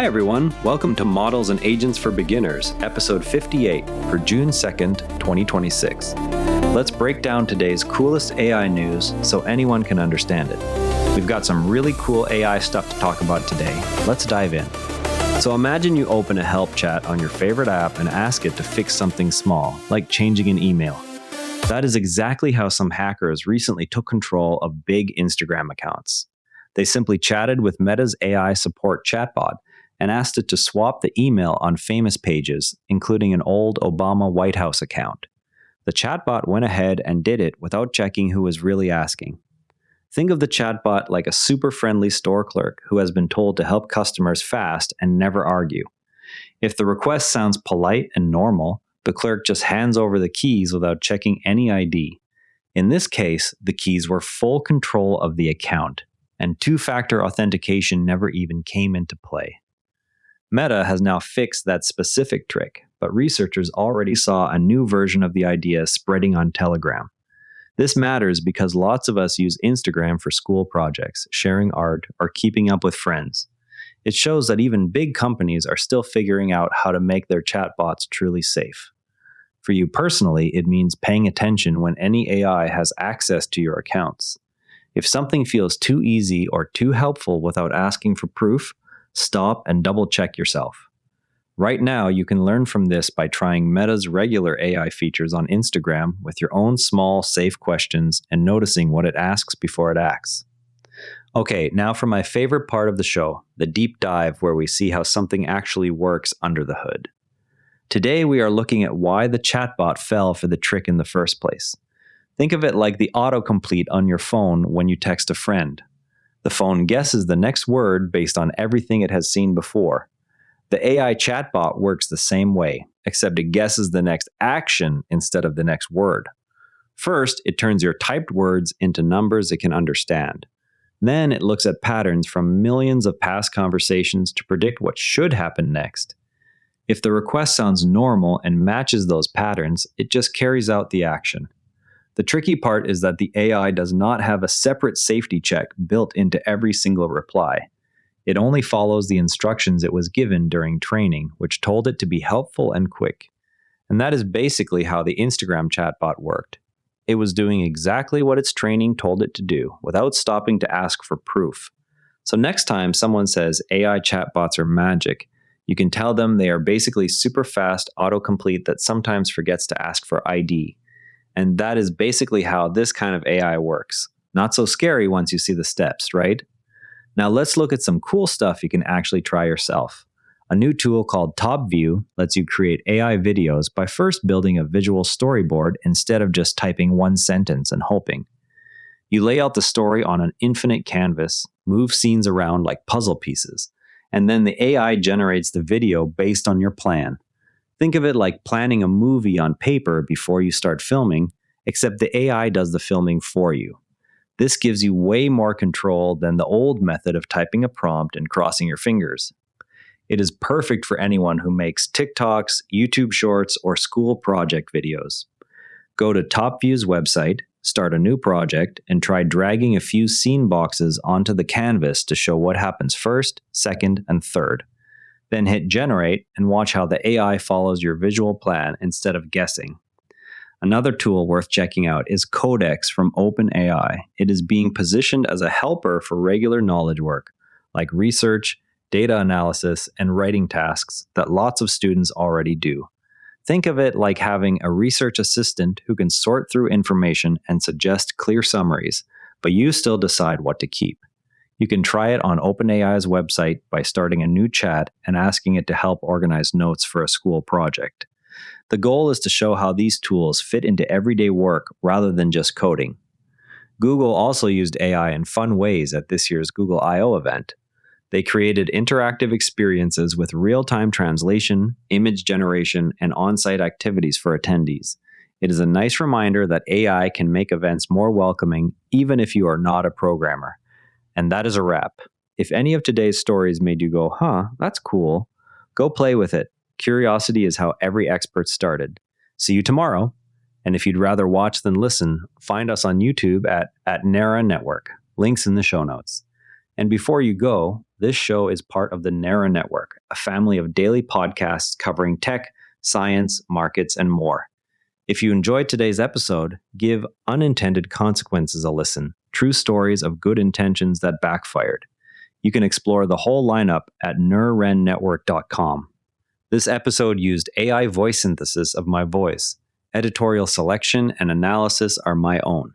Hi everyone, welcome to Models and Agents for Beginners, episode 58 for June 2nd, 2026. Let's break down today's coolest AI news so anyone can understand it. We've got some really cool AI stuff to talk about today. Let's dive in. So imagine you open a help chat on your favorite app and ask it to fix something small, like changing an email. That is exactly how some hackers recently took control of big Instagram accounts. They simply chatted with Meta's AI support chatbot and asked it to swap the email on famous pages, including an old Obama White House account. The chatbot went ahead and did it without checking who was really asking. Think of the chatbot like a super friendly store clerk who has been told to help customers fast and never argue. If the request sounds polite and normal, the clerk just hands over the keys without checking any ID. In this case, the keys were full control of the account, and two-factor authentication never even came into play. Meta has now fixed that specific trick, but researchers already saw a new version of the idea spreading on Telegram. This matters because lots of us use Instagram for school projects, sharing art, or keeping up with friends. It shows that even big companies are still figuring out how to make their chatbots truly safe. For you personally, it means paying attention when any AI has access to your accounts. If something feels too easy or too helpful without asking for proof, stop and double-check yourself. Right now, you can learn from this by trying Meta's regular AI features on Instagram with your own small, safe questions and noticing what it asks before it acts. Okay, now for my favorite part of the show, the deep dive where we see how something actually works under the hood. Today, we are looking at why the chatbot fell for the trick in the first place. Think of it like the autocomplete on your phone when you text a friend. The phone guesses the next word based on everything it has seen before. The AI chatbot works the same way, except it guesses the next action instead of the next word. First, it turns your typed words into numbers it can understand. Then it looks at patterns from millions of past conversations to predict what should happen next. If the request sounds normal and matches those patterns, it just carries out the action. The tricky part is that the AI does not have a separate safety check built into every single reply. It only follows the instructions it was given during training, which told it to be helpful and quick. And that is basically how the Instagram chatbot worked. It was doing exactly what its training told it to do, without stopping to ask for proof. So next time someone says AI chatbots are magic, you can tell them they are basically super fast autocomplete that sometimes forgets to ask for ID. And that is basically how this kind of AI works. Not so scary once you see the steps, right? Now let's look at some cool stuff you can actually try yourself. A new tool called Top View lets you create AI videos by first building a visual storyboard instead of just typing one sentence and hoping. You lay out the story on an infinite canvas, move scenes around like puzzle pieces, and then the AI generates the video based on your plan. Think of it like planning a movie on paper before you start filming, except the AI does the filming for you. This gives you way more control than the old method of typing a prompt and crossing your fingers. It is perfect for anyone who makes TikToks, YouTube Shorts, or school project videos. Go to TopView's website, start a new project, and try dragging a few scene boxes onto the canvas to show what happens first, second, and third. Then hit Generate and watch how the AI follows your visual plan instead of guessing. Another tool worth checking out is Codex from OpenAI. It is being positioned as a helper for regular knowledge work, like research, data analysis, and writing tasks that lots of students already do. Think of it like having a research assistant who can sort through information and suggest clear summaries, but you still decide what to keep. You can try it on OpenAI's website by starting a new chat and asking it to help organize notes for a school project. The goal is to show how these tools fit into everyday work rather than just coding. Google also used AI in fun ways at this year's Google I/O event. They created interactive experiences with real-time translation, image generation, and on-site activities for attendees. It is a nice reminder that AI can make events more welcoming even if you are not a programmer. And that is a wrap. If any of today's stories made you go, that's cool, go play with it. Curiosity is how every expert started. See you tomorrow. And if you'd rather watch than listen, find us on YouTube at Nara Network. Links in the show notes. And before you go, this show is part of the Nara Network, a family of daily podcasts covering tech, science, markets, and more. If you enjoyed today's episode, give Unintended Consequences a listen, true stories of good intentions that backfired. You can explore the whole lineup at neurrennetwork.com. This episode used AI voice synthesis of my voice. Editorial selection and analysis are my own.